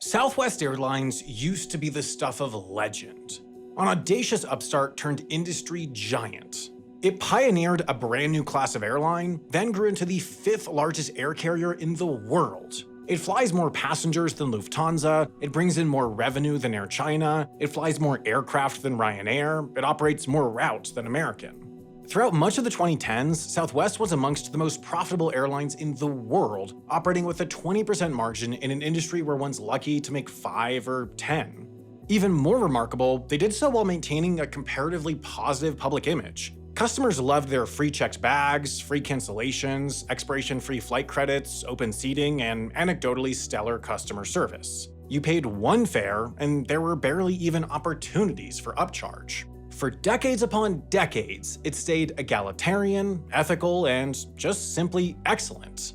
Southwest Airlines used to be the stuff of legend. An audacious upstart turned industry giant. It pioneered a brand new class of airline, then grew into the 5th largest air carrier in the world. It flies more passengers than Lufthansa, it brings in more revenue than Air China, it flies more aircraft than Ryanair, it operates more routes than American. Throughout much of the 2010s, Southwest was amongst the most profitable airlines in the world, operating with a 20% margin in an industry where one's lucky to make 5 or 10. Even more remarkable, they did so while maintaining a comparatively positive public image. Customers loved their free checked bags, free cancellations, expiration-free flight credits, open seating, and anecdotally stellar customer service. You paid one fare, and there were barely even opportunities for upcharge. For decades upon decades, it stayed egalitarian, ethical, and just simply excellent.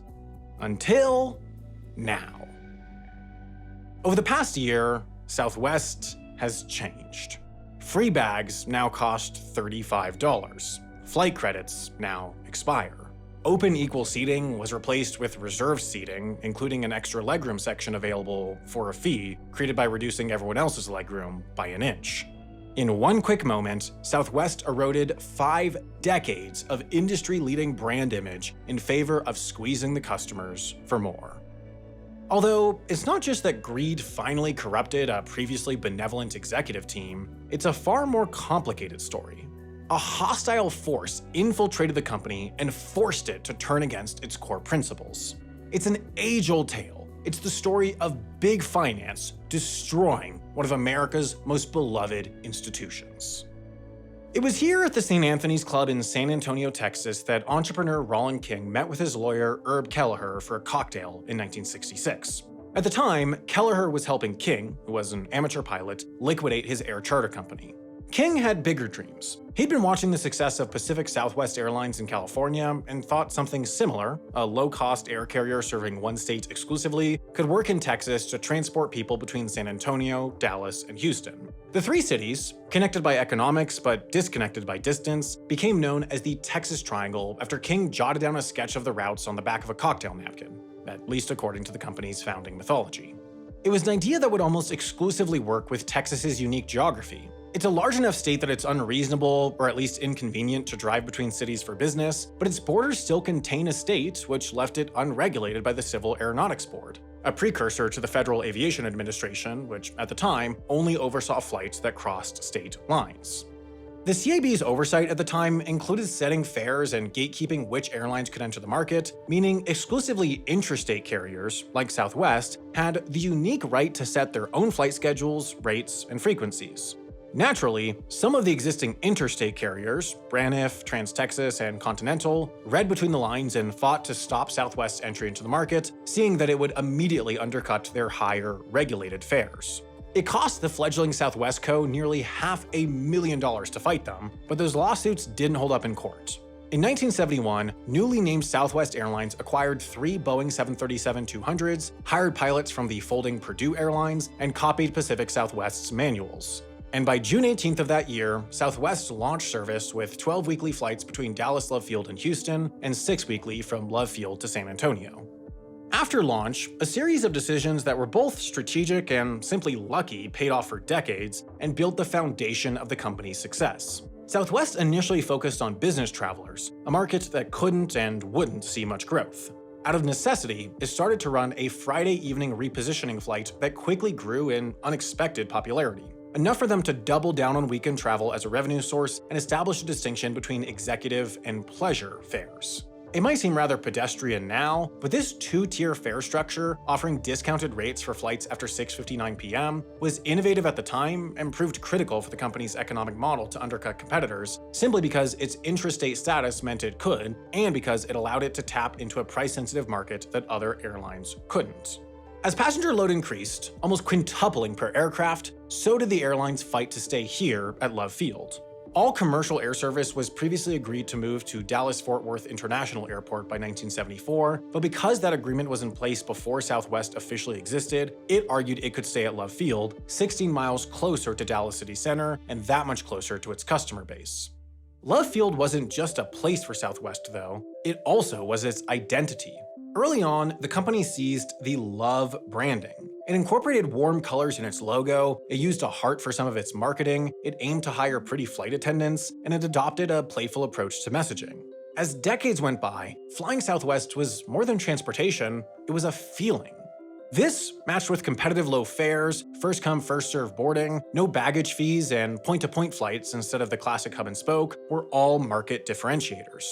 Until now. Over the past year, Southwest has changed. Free bags now cost $35. Flight credits now expire. Open equal seating was replaced with reserved seating, including an extra legroom section available for a fee, created by reducing everyone else's legroom by an inch. In one quick moment, Southwest eroded 5 decades of industry-leading brand image in favor of squeezing the customers for more. Although, it's not just that greed finally corrupted a previously benevolent executive team, it's a far more complicated story. A hostile force infiltrated the company and forced it to turn against its core principles. It's an age-old tale. It's the story of big finance destroying one of America's most beloved institutions. It was here at the St. Anthony's Club in San Antonio, Texas, that entrepreneur Roland King met with his lawyer Herb Kelleher for a cocktail in 1966. At the time, Kelleher was helping King, who was an amateur pilot, liquidate his air charter company. King had bigger dreams. He'd been watching the success of Pacific Southwest Airlines in California and thought something similar, a low-cost air carrier serving one state exclusively, could work in Texas to transport people between San Antonio, Dallas, and Houston. The 3 cities, connected by economics but disconnected by distance, became known as the Texas Triangle after King jotted down a sketch of the routes on the back of a cocktail napkin, at least according to the company's founding mythology. It was an idea that would almost exclusively work with Texas's unique geography. It's a large enough state that it's unreasonable, or at least inconvenient, to drive between cities for business, but its borders still contain a state, which left it unregulated by the Civil Aeronautics Board, a precursor to the Federal Aviation Administration, which at the time only oversaw flights that crossed state lines. The CAB's oversight at the time included setting fares and gatekeeping which airlines could enter the market, meaning exclusively interstate carriers, like Southwest, had the unique right to set their own flight schedules, rates, and frequencies. Naturally, some of the existing interstate carriers, Braniff, Trans-Texas, and Continental, read between the lines and fought to stop Southwest's entry into the market, seeing that it would immediately undercut their higher, regulated fares. It cost the fledgling Southwest Co. nearly $500,000 to fight them, but those lawsuits didn't hold up in court. In 1971, newly named Southwest Airlines acquired 3 Boeing 737-200s, hired pilots from the folding Purdy Airlines, and copied Pacific Southwest's manuals. And by June 18th of that year, Southwest launched service with 12 weekly flights between Dallas Love Field and Houston, and 6 weekly from Love Field to San Antonio. After launch, a series of decisions that were both strategic and simply lucky paid off for decades and built the foundation of the company's success. Southwest initially focused on business travelers, a market that couldn't and wouldn't see much growth. Out of necessity, it started to run a Friday evening repositioning flight that quickly grew in unexpected popularity, enough for them to double down on weekend travel as a revenue source and establish a distinction between executive and pleasure fares. It might seem rather pedestrian now, but this 2-tier fare structure, offering discounted rates for flights after 6:59 p.m., was innovative at the time and proved critical for the company's economic model to undercut competitors, simply because its intrastate status meant it could, and because it allowed it to tap into a price-sensitive market that other airlines couldn't. As passenger load increased, almost quintupling per aircraft, so did the airline's fight to stay here at Love Field. All commercial air service was previously agreed to move to Dallas-Fort Worth International Airport by 1974, but because that agreement was in place before Southwest officially existed, it argued it could stay at Love Field, 16 miles closer to Dallas City Center and that much closer to its customer base. Love Field wasn't just a place for Southwest, though. It also was its identity. Early on, the company seized the Love branding. It incorporated warm colors in its logo, it used a heart for some of its marketing, it aimed to hire pretty flight attendants, and it adopted a playful approach to messaging. As decades went by, flying Southwest was more than transportation, it was a feeling. This, matched with competitive low fares, first-come, first-served boarding, no baggage fees, and point-to-point flights instead of the classic hub and spoke, were all market differentiators.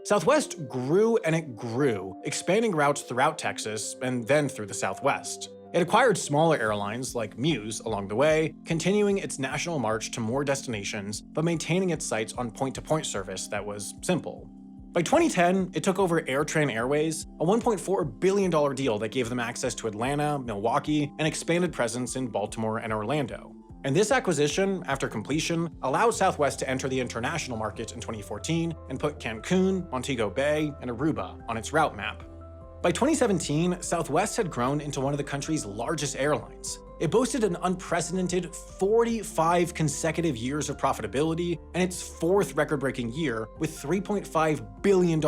Southwest grew and it grew, expanding routes throughout Texas and then through the Southwest. It acquired smaller airlines like Muse along the way, continuing its national march to more destinations, but maintaining its sights on point-to-point service that was simple. By 2010, it took over AirTran Airways, a $1.4 billion deal that gave them access to Atlanta, Milwaukee, and expanded presence in Baltimore and Orlando. And this acquisition, after completion, allowed Southwest to enter the international market in 2014 and put Cancun, Montego Bay, and Aruba on its route map. By 2017, Southwest had grown into one of the country's largest airlines. It boasted an unprecedented 45 consecutive years of profitability and its fourth record-breaking year with $3.5 billion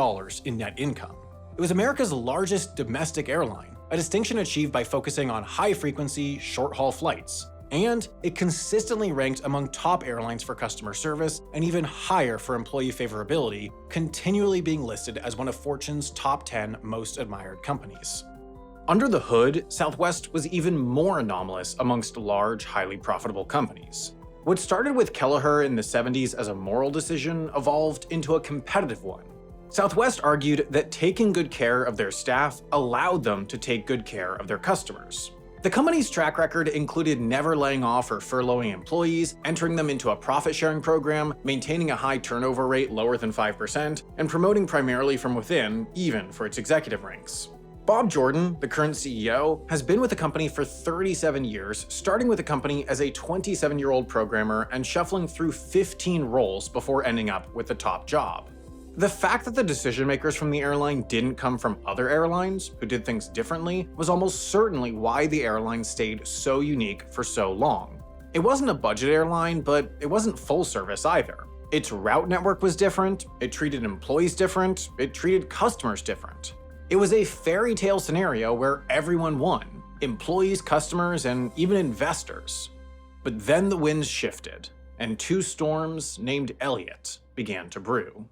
in net income. It was America's largest domestic airline, a distinction achieved by focusing on high-frequency, short-haul flights. And it consistently ranked among top airlines for customer service and even higher for employee favorability, continually being listed as one of Fortune's top 10 most admired companies. Under the hood, Southwest was even more anomalous amongst large, highly profitable companies. What started with Kelleher in the 70s as a moral decision evolved into a competitive one. Southwest argued that taking good care of their staff allowed them to take good care of their customers. The company's track record included never laying off or furloughing employees, entering them into a profit-sharing program, maintaining a high turnover rate lower than 5%, and promoting primarily from within, even for its executive ranks. Bob Jordan, the current CEO, has been with the company for 37 years, starting with the company as a 27-year-old programmer and shuffling through 15 roles before ending up with the top job. The fact that the decision-makers from the airline didn't come from other airlines who did things differently was almost certainly why the airline stayed so unique for so long. It wasn't a budget airline, but it wasn't full service either. Its route network was different, it treated employees different, it treated customers different. It was a fairy tale scenario where everyone won, employees, customers, and even investors. But then the winds shifted, and two storms named Elliott began to brew.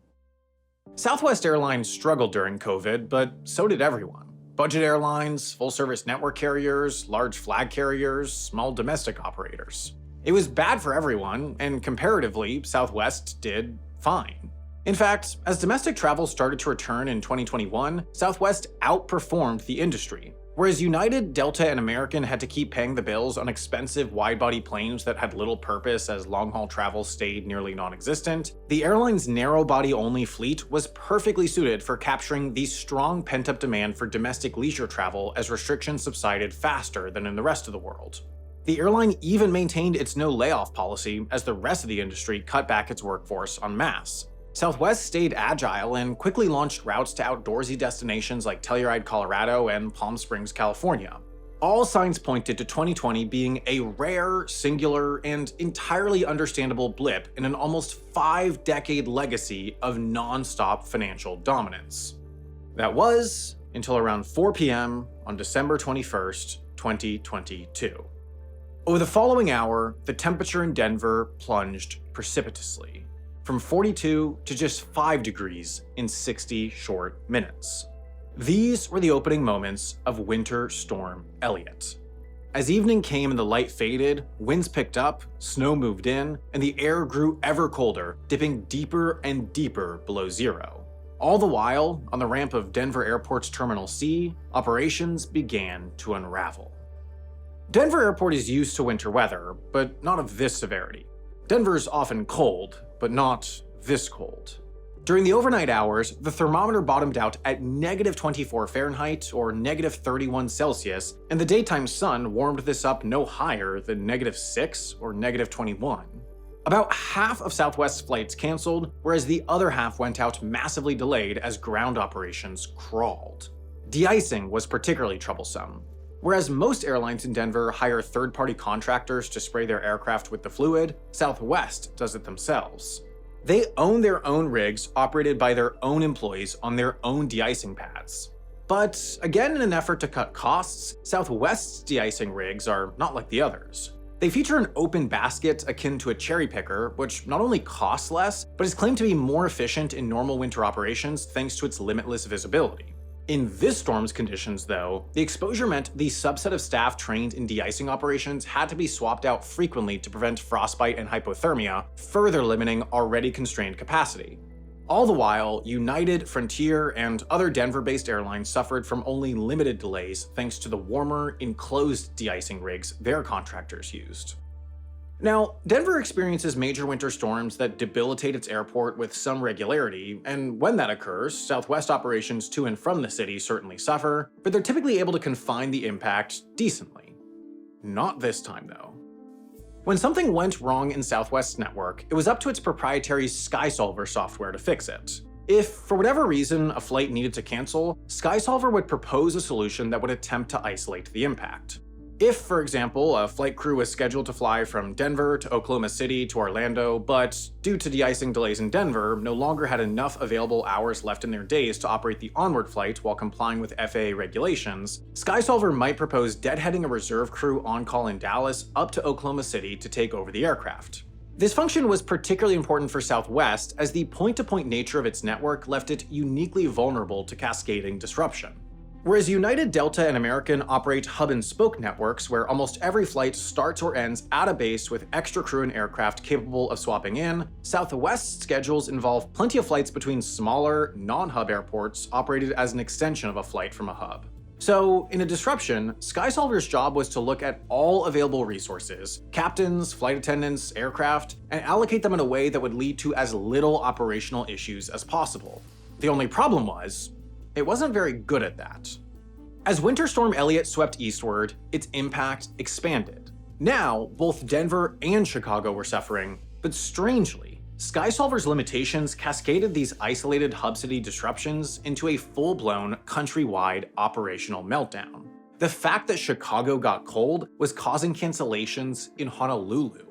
Southwest Airlines struggled during COVID, but so did everyone. Budget airlines, full-service network carriers, large flag carriers, small domestic operators. It was bad for everyone, and comparatively, Southwest did fine. In fact, as domestic travel started to return in 2021, Southwest outperformed the industry. Whereas United, Delta, and American had to keep paying the bills on expensive wide-body planes that had little purpose as long-haul travel stayed nearly non-existent, the airline's narrow-body-only fleet was perfectly suited for capturing the strong pent-up demand for domestic leisure travel as restrictions subsided faster than in the rest of the world. The airline even maintained its no-layoff policy as the rest of the industry cut back its workforce en masse. Southwest stayed agile and quickly launched routes to outdoorsy destinations like Telluride, Colorado, and Palm Springs, California. All signs pointed to 2020 being a rare, singular, and entirely understandable blip in an almost 5-decade legacy of non-stop financial dominance. That was until around 4 p.m. on December 21st, 2022. Over the following hour, the temperature in Denver plunged precipitously, from 42 to just 5 degrees in 60 short minutes. These were the opening moments of Winter Storm Elliott. As evening came and the light faded, winds picked up, snow moved in, and the air grew ever colder, dipping deeper and deeper below zero. All the while, on the ramp of Denver Airport's Terminal C, operations began to unravel. Denver Airport is used to winter weather, but not of this severity. Denver's often cold, but not this cold. During the overnight hours, the thermometer bottomed out at -24 Fahrenheit or -31 Celsius, and the daytime sun warmed this up no higher than -6 or -21. About half of Southwest's flights canceled, whereas the other half went out massively delayed as ground operations crawled. De-icing was particularly troublesome. Whereas most airlines in Denver hire third-party contractors to spray their aircraft with the fluid, Southwest does it themselves. They own their own rigs operated by their own employees on their own de-icing pads. But again, in an effort to cut costs, Southwest's de-icing rigs are not like the others. They feature an open basket akin to a cherry picker, which not only costs less, but is claimed to be more efficient in normal winter operations thanks to its limitless visibility. In this storm's conditions, though, the exposure meant the subset of staff trained in de-icing operations had to be swapped out frequently to prevent frostbite and hypothermia, further limiting already constrained capacity. All the while, United, Frontier, and other Denver-based airlines suffered from only limited delays thanks to the warmer, enclosed de-icing rigs their contractors used. Now, Denver experiences major winter storms that debilitate its airport with some regularity, and when that occurs, Southwest operations to and from the city certainly suffer, but they're typically able to confine the impact decently. Not this time, though. When something went wrong in Southwest's network, it was up to its proprietary SkySolver software to fix it. If, for whatever reason, a flight needed to cancel, SkySolver would propose a solution that would attempt to isolate the impact. If, for example, a flight crew was scheduled to fly from Denver to Oklahoma City to Orlando, but due to de-icing delays in Denver, no longer had enough available hours left in their days to operate the onward flight while complying with FAA regulations, SkySolver might propose deadheading a reserve crew on call in Dallas up to Oklahoma City to take over the aircraft. This function was particularly important for Southwest as the point-to-point nature of its network left it uniquely vulnerable to cascading disruption. Whereas United, Delta, and American operate hub-and-spoke networks where almost every flight starts or ends at a base with extra crew and aircraft capable of swapping in, Southwest's schedules involve plenty of flights between smaller, non-hub airports operated as an extension of a flight from a hub. So, in a disruption, SkySolver's job was to look at all available resources, captains, flight attendants, aircraft, and allocate them in a way that would lead to as little operational issues as possible. The only problem was, it wasn't very good at that. As Winter Storm Elliott swept eastward, its impact expanded. Now, both Denver and Chicago were suffering, but strangely, SkySolver's limitations cascaded these isolated hub city disruptions into a full-blown, countrywide operational meltdown. The fact that Chicago got cold was causing cancellations in Honolulu.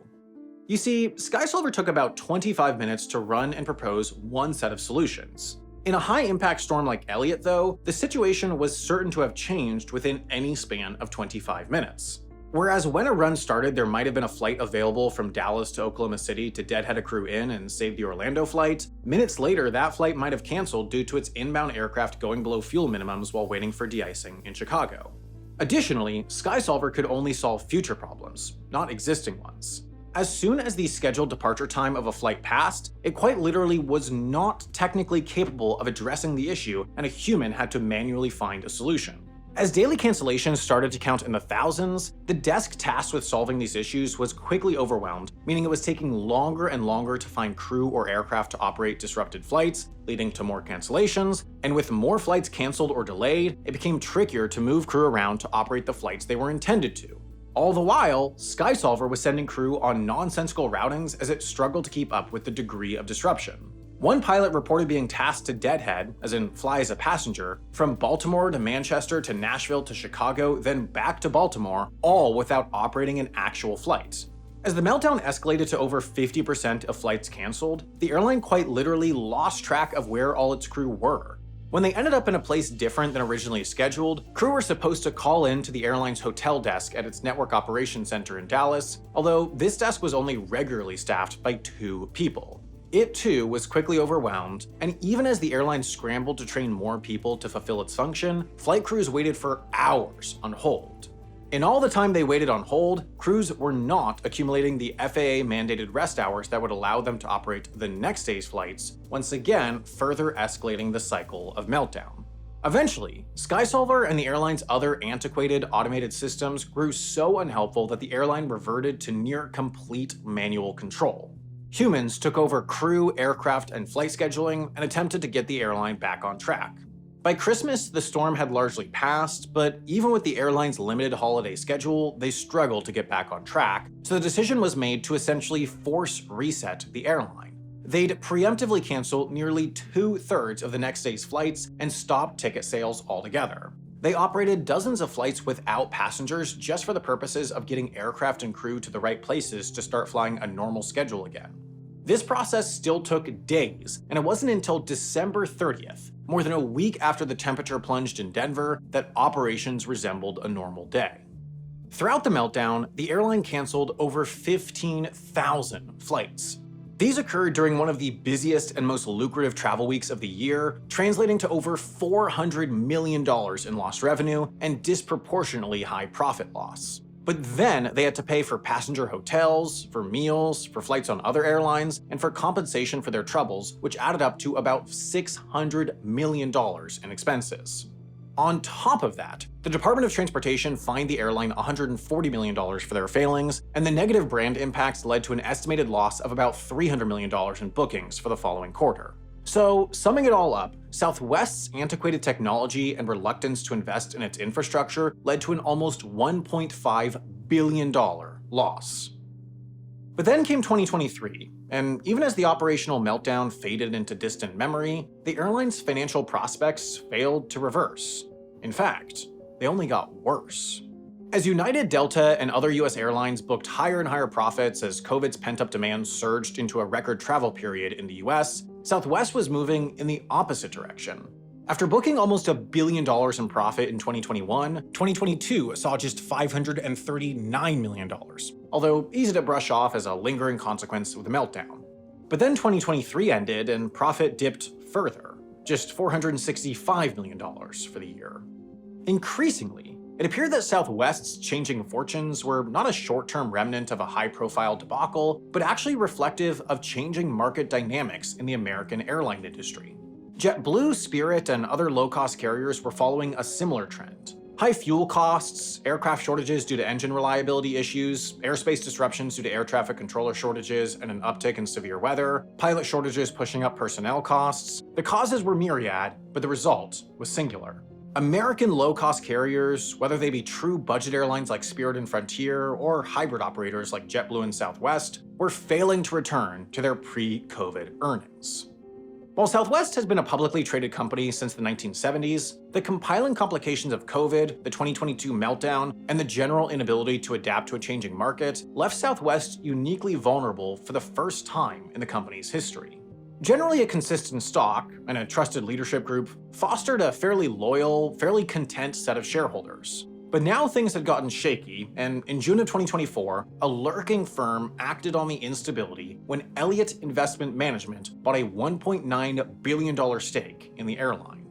You see, SkySolver took about 25 minutes to run and propose one set of solutions. In a high-impact storm like Elliott, though, the situation was certain to have changed within any span of 25 minutes. Whereas when a run started, there might have been a flight available from Dallas to Oklahoma City to deadhead a crew in and save the Orlando flight, minutes later that flight might have canceled due to its inbound aircraft going below fuel minimums while waiting for de-icing in Chicago. Additionally, SkySolver could only solve future problems, not existing ones. As soon as the scheduled departure time of a flight passed, it quite literally was not technically capable of addressing the issue, and a human had to manually find a solution. As daily cancellations started to count in the thousands, the desk tasked with solving these issues was quickly overwhelmed, meaning it was taking longer and longer to find crew or aircraft to operate disrupted flights, leading to more cancellations, and with more flights canceled or delayed, it became trickier to move crew around to operate the flights they were intended to. All the while, SkySolver was sending crew on nonsensical routings as it struggled to keep up with the degree of disruption. One pilot reported being tasked to deadhead, as in fly as a passenger, from Baltimore to Manchester to Nashville to Chicago, then back to Baltimore, all without operating an actual flight. As the meltdown escalated to over 50% of flights canceled, the airline quite literally lost track of where all its crew were. When they ended up in a place different than originally scheduled, crew were supposed to call in to the airline's hotel desk at its network operations center in Dallas, although this desk was only regularly staffed by 2 people. It too was quickly overwhelmed, and even as the airline scrambled to train more people to fulfill its function, flight crews waited for hours on hold. In all the time they waited on hold, crews were not accumulating the FAA-mandated rest hours that would allow them to operate the next day's flights, once again further escalating the cycle of meltdown. Eventually, SkySolver and the airline's other antiquated automated systems grew so unhelpful that the airline reverted to near complete manual control. Humans took over crew, aircraft, and flight scheduling and attempted to get the airline back on track. By Christmas, the storm had largely passed, but even with the airline's limited holiday schedule, they struggled to get back on track, so the decision was made to essentially force reset the airline. They'd preemptively cancel nearly 2/3 of the next day's flights and stop ticket sales altogether. They operated dozens of flights without passengers just for the purposes of getting aircraft and crew to the right places to start flying a normal schedule again. This process still took days, and it wasn't until December 30th, more than a week after the temperature plunged in Denver, that operations resembled a normal day. Throughout the meltdown, the airline canceled over 15,000 flights. These occurred during one of the busiest and most lucrative travel weeks of the year, translating to over $400 million in lost revenue and disproportionately high profit loss. But then they had to pay for passenger hotels, for meals, for flights on other airlines, and for compensation for their troubles, which added up to about $600 million in expenses. On top of that, the Department of Transportation fined the airline $140 million for their failings, and the negative brand impacts led to an estimated loss of about $300 million in bookings for the following quarter. So, summing it all up, Southwest's antiquated technology and reluctance to invest in its infrastructure led to an almost $1.5 billion loss. But then came 2023, and even as the operational meltdown faded into distant memory, the airline's financial prospects failed to reverse. In fact, they only got worse. As United, Delta, and other US airlines booked higher and higher profits as COVID's pent-up demand surged into a record travel period in the US, Southwest was moving in the opposite direction. After booking almost $1 billion in profit in 2021, 2022 saw just $539 million, although easy to brush off as a lingering consequence of the meltdown. But then 2023 ended and profit dipped further, just $465 million for the year. Increasingly, it appeared that Southwest's changing fortunes were not a short-term remnant of a high-profile debacle, but actually reflective of changing market dynamics in the American airline industry. JetBlue, Spirit, and other low-cost carriers were following a similar trend. High fuel costs, aircraft shortages due to engine reliability issues, airspace disruptions due to air traffic controller shortages and an uptick in severe weather, pilot shortages pushing up personnel costs. The causes were myriad, but the result was singular. American low-cost carriers, whether they be true budget airlines like Spirit and Frontier or hybrid operators like JetBlue and Southwest, were failing to return to their pre-COVID earnings. While Southwest has been a publicly traded company since the 1970s, the compiling complications of COVID, the 2022 meltdown, and the general inability to adapt to a changing market left Southwest uniquely vulnerable for the first time in the company's history. Generally a consistent stock and a trusted leadership group fostered a fairly loyal, fairly content set of shareholders. But now things had gotten shaky, and in June of 2024, a lurking firm acted on the instability when Elliott Investment Management bought a $1.9 billion stake in the airline.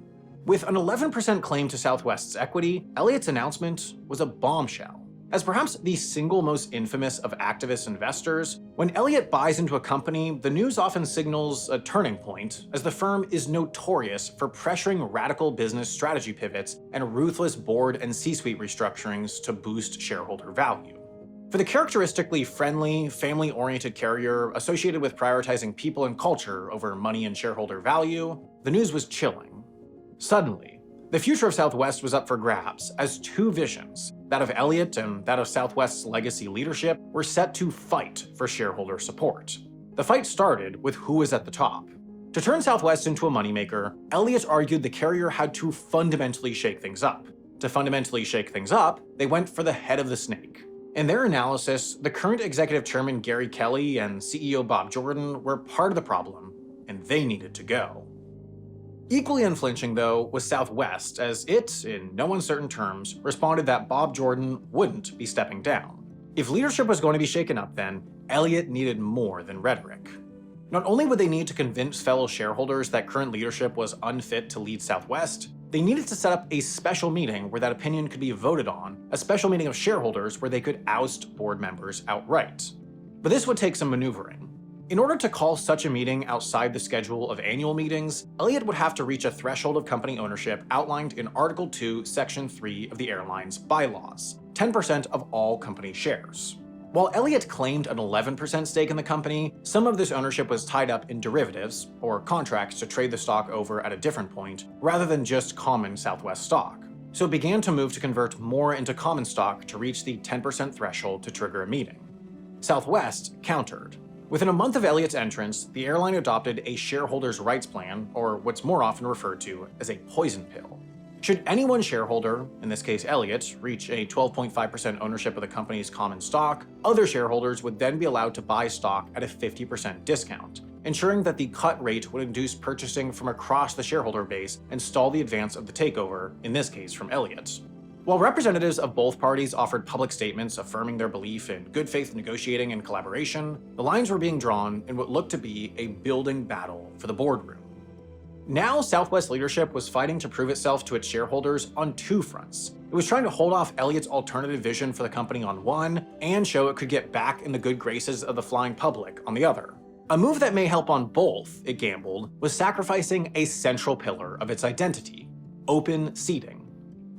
With an 11% claim to Southwest's equity, Elliott's announcement was a bombshell. As perhaps the single most infamous of activist investors, when Elliott buys into a company, the news often signals a turning point, as the firm is notorious for pressuring radical business strategy pivots and ruthless board and C-suite restructurings to boost shareholder value. For the characteristically friendly, family-oriented carrier associated with prioritizing people and culture over money and shareholder value, the news was chilling. Suddenly, the future of Southwest was up for grabs as two visions, that of Elliott and that of Southwest's legacy leadership, were set to fight for shareholder support. The fight started with who was at the top. To turn Southwest into a moneymaker, Elliott argued the carrier had to fundamentally shake things up. To fundamentally shake things up, they went for the head of the snake. In their analysis, the current executive chairman Gary Kelly and CEO Bob Jordan were part of the problem, and they needed to go. Equally unflinching, though, was Southwest, as it, in no uncertain terms, responded that Bob Jordan wouldn't be stepping down. If leadership was going to be shaken up then, Elliott needed more than rhetoric. Not only would they need to convince fellow shareholders that current leadership was unfit to lead Southwest, they needed to set up a special meeting where that opinion could be voted on, a special meeting of shareholders where they could oust board members outright. But this would take some maneuvering. In order to call such a meeting outside the schedule of annual meetings, Elliott would have to reach a threshold of company ownership outlined in Article 2, Section 3 of the airline's bylaws, 10% of all company shares. While Elliott claimed an 11% stake in the company, some of this ownership was tied up in derivatives, or contracts to trade the stock over at a different point, rather than just common Southwest stock. So it began to move to convert more into common stock to reach the 10% threshold to trigger a meeting. Southwest countered. Within a month of Elliott's entrance, the airline adopted a shareholders' rights plan, or what's more often referred to as a poison pill. Should any one shareholder, in this case Elliott, reach a 12.5% ownership of the company's common stock, other shareholders would then be allowed to buy stock at a 50% discount. ensuring that the cut rate would induce purchasing from across the shareholder base and stall the advance of the takeover, in this case from Elliott. While representatives of both parties offered public statements affirming their belief in good faith negotiating and collaboration, the lines were being drawn in what looked to be a building battle for the boardroom. Now, Southwest leadership was fighting to prove itself to its shareholders on two fronts. It was trying to hold off Elliott's alternative vision for the company on one, and show it could get back in the good graces of the flying public on the other. A move that may help on both, it gambled, was sacrificing a central pillar of its identity: open seating.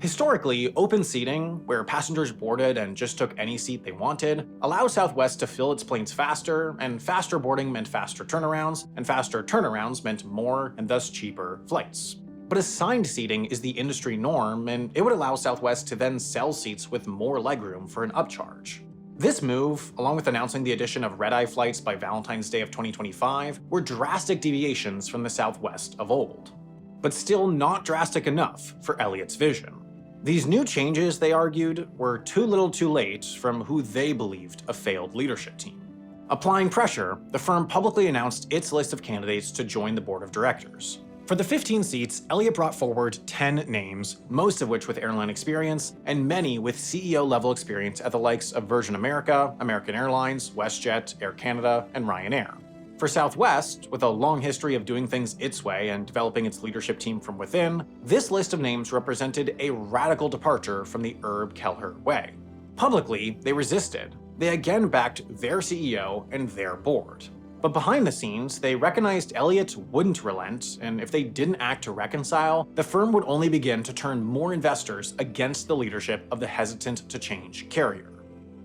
Historically, open seating, where passengers boarded and just took any seat they wanted, allowed Southwest to fill its planes faster, and faster boarding meant faster turnarounds, and faster turnarounds meant more and thus cheaper flights. But assigned seating is the industry norm, and it would allow Southwest to then sell seats with more legroom for an upcharge. This move, along with announcing the addition of red-eye flights by Valentine's Day of 2025, were drastic deviations from the Southwest of old. But still not drastic enough for Elliott's vision. These new changes, they argued, were too little too late from who they believed a failed leadership team. Applying pressure, the firm publicly announced its list of candidates to join the board of directors. For the 15 seats, Elliott brought forward 10 names, most of which with airline experience, and many with CEO-level experience at the likes of Virgin America, American Airlines, WestJet, Air Canada, and Ryanair. For Southwest, with a long history of doing things its way and developing its leadership team from within, this list of names represented a radical departure from the Herb Kelleher way. Publicly, they resisted. They again backed their CEO and their board. But behind the scenes, they recognized Elliott wouldn't relent, and if they didn't act to reconcile, the firm would only begin to turn more investors against the leadership of the hesitant-to-change carrier.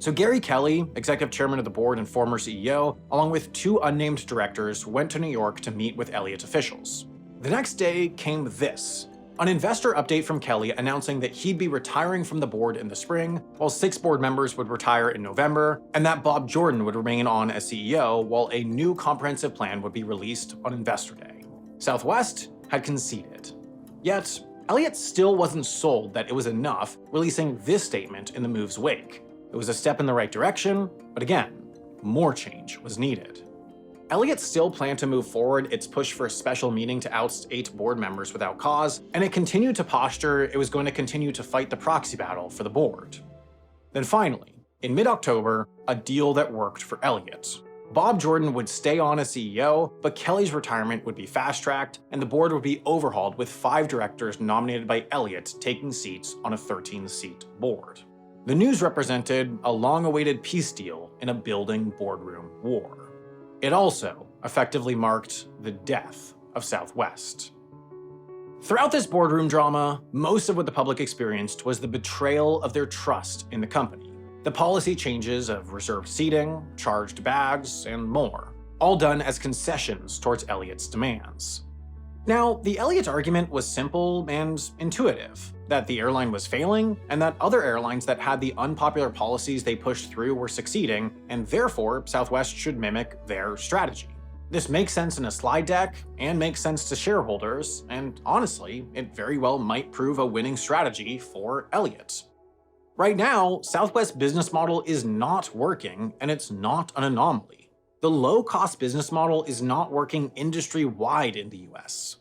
So Gary Kelly, executive chairman of the board and former CEO, along with two unnamed directors, went to New York to meet with Elliott officials. The next day came this: an investor update from Kelly announcing that he'd be retiring from the board in the spring, while 6 board members would retire in November, and that Bob Jordan would remain on as CEO while a new comprehensive plan would be released on Investor Day. Southwest had conceded. Yet, Elliott still wasn't sold that it was enough, releasing this statement in the move's wake. It was a step in the right direction, but again, more change was needed. Elliott still planned to move forward its push for a special meeting to oust 8 board members without cause, and it continued to posture it was going to continue to fight the proxy battle for the board. Then finally, in mid-October, a deal that worked for Elliott. Bob Jordan would stay on as CEO, but Kelly's retirement would be fast-tracked, and the board would be overhauled with 5 directors nominated by Elliott taking seats on a 13-seat board. The news represented a long-awaited peace deal in a building boardroom war. It also effectively marked the death of Southwest. Throughout this boardroom drama, most of what the public experienced was the betrayal of their trust in the company. The policy changes of reserved seating, charged bags, and more, all done as concessions towards Elliott's demands. Now, the Elliott argument was simple and intuitive, that the airline was failing, and that other airlines that had the unpopular policies they pushed through were succeeding, and therefore Southwest should mimic their strategy. This makes sense in a slide deck, and makes sense to shareholders, and honestly, it very well might prove a winning strategy for Elliott. Right now, Southwest's business model is not working, and it's not an anomaly. The low-cost business model is not working industry-wide in the US.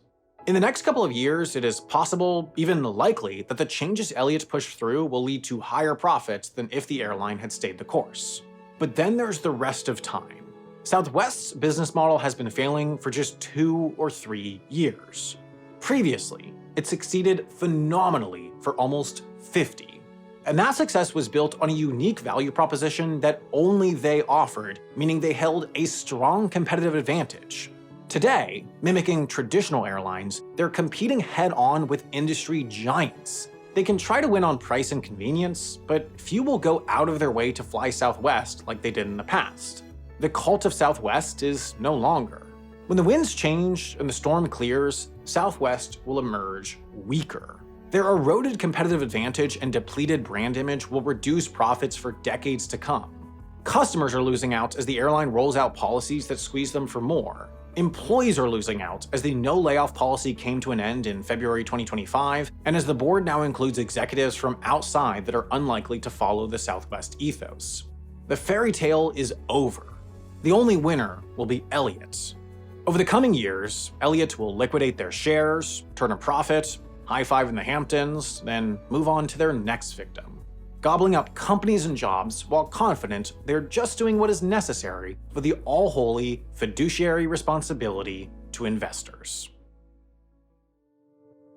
In the next couple of years, it is possible, even likely, that the changes Elliott pushed through will lead to higher profits than if the airline had stayed the course. But then there's the rest of time. Southwest's business model has been failing for just 2 or 3 years. Previously, it succeeded phenomenally for almost 50. And that success was built on a unique value proposition that only they offered, meaning they held a strong competitive advantage. Today, mimicking traditional airlines, they're competing head-on with industry giants. They can try to win on price and convenience, but few will go out of their way to fly Southwest like they did in the past. The cult of Southwest is no longer. When the winds change and the storm clears, Southwest will emerge weaker. Their eroded competitive advantage and depleted brand image will reduce profits for decades to come. Customers are losing out as the airline rolls out policies that squeeze them for more. Employees are losing out as the no layoff policy came to an end in February 2025, and as the board now includes executives from outside that are unlikely to follow the Southwest ethos. The fairy tale is over. The only winner will be Elliott. Over the coming years, Elliott will liquidate their shares, turn a profit, high-five in the Hamptons, then move on to their next victim, gobbling up companies and jobs while confident they're just doing what is necessary for the all-holy fiduciary responsibility to investors.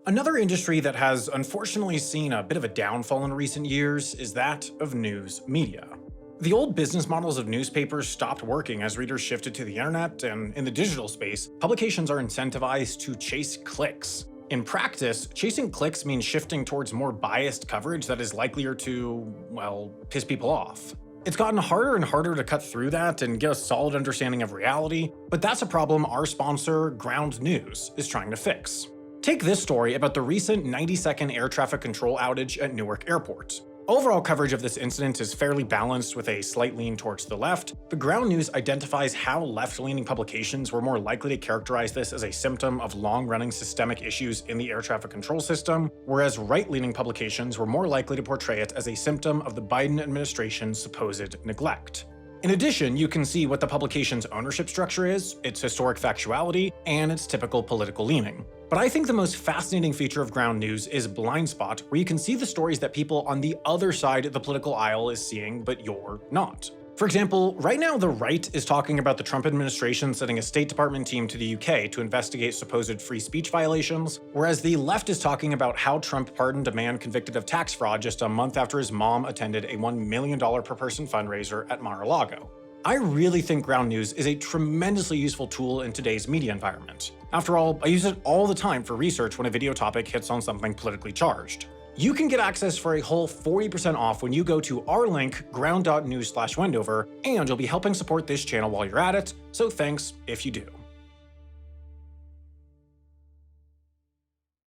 Another industry that has unfortunately seen a bit of a downfall in recent years is that of news media. The old business models of newspapers stopped working as readers shifted to the internet, and in the digital space, publications are incentivized to chase clicks. In practice, chasing clicks means shifting towards more biased coverage that is likelier to, well, piss people off. It's gotten harder and harder to cut through that and get a solid understanding of reality, but that's a problem our sponsor, Ground News, is trying to fix. Take this story about the recent 90-second air traffic control outage at Newark Airport. Overall coverage of this incident is fairly balanced with a slight lean towards the left, but Ground News identifies how left-leaning publications were more likely to characterize this as a symptom of long-running systemic issues in the air traffic control system, whereas right-leaning publications were more likely to portray it as a symptom of the Biden administration's supposed neglect. In addition, you can see what the publication's ownership structure is, its historic factuality, and its typical political leaning. But I think the most fascinating feature of Ground News is Blind Spot, where you can see the stories that people on the other side of the political aisle is seeing, but you're not. For example, right now the right is talking about the Trump administration sending a State Department team to the UK to investigate supposed free speech violations, whereas the left is talking about how Trump pardoned a man convicted of tax fraud just a month after his mom attended a $1 million per person fundraiser at Mar-a-Lago. I really think Ground News is a tremendously useful tool in today's media environment. After all, I use it all the time for research when a video topic hits on something politically charged. You can get access for a whole 40% off when you go to our link, ground.news/Wendover, and you'll be helping support this channel while you're at it, so thanks if you do.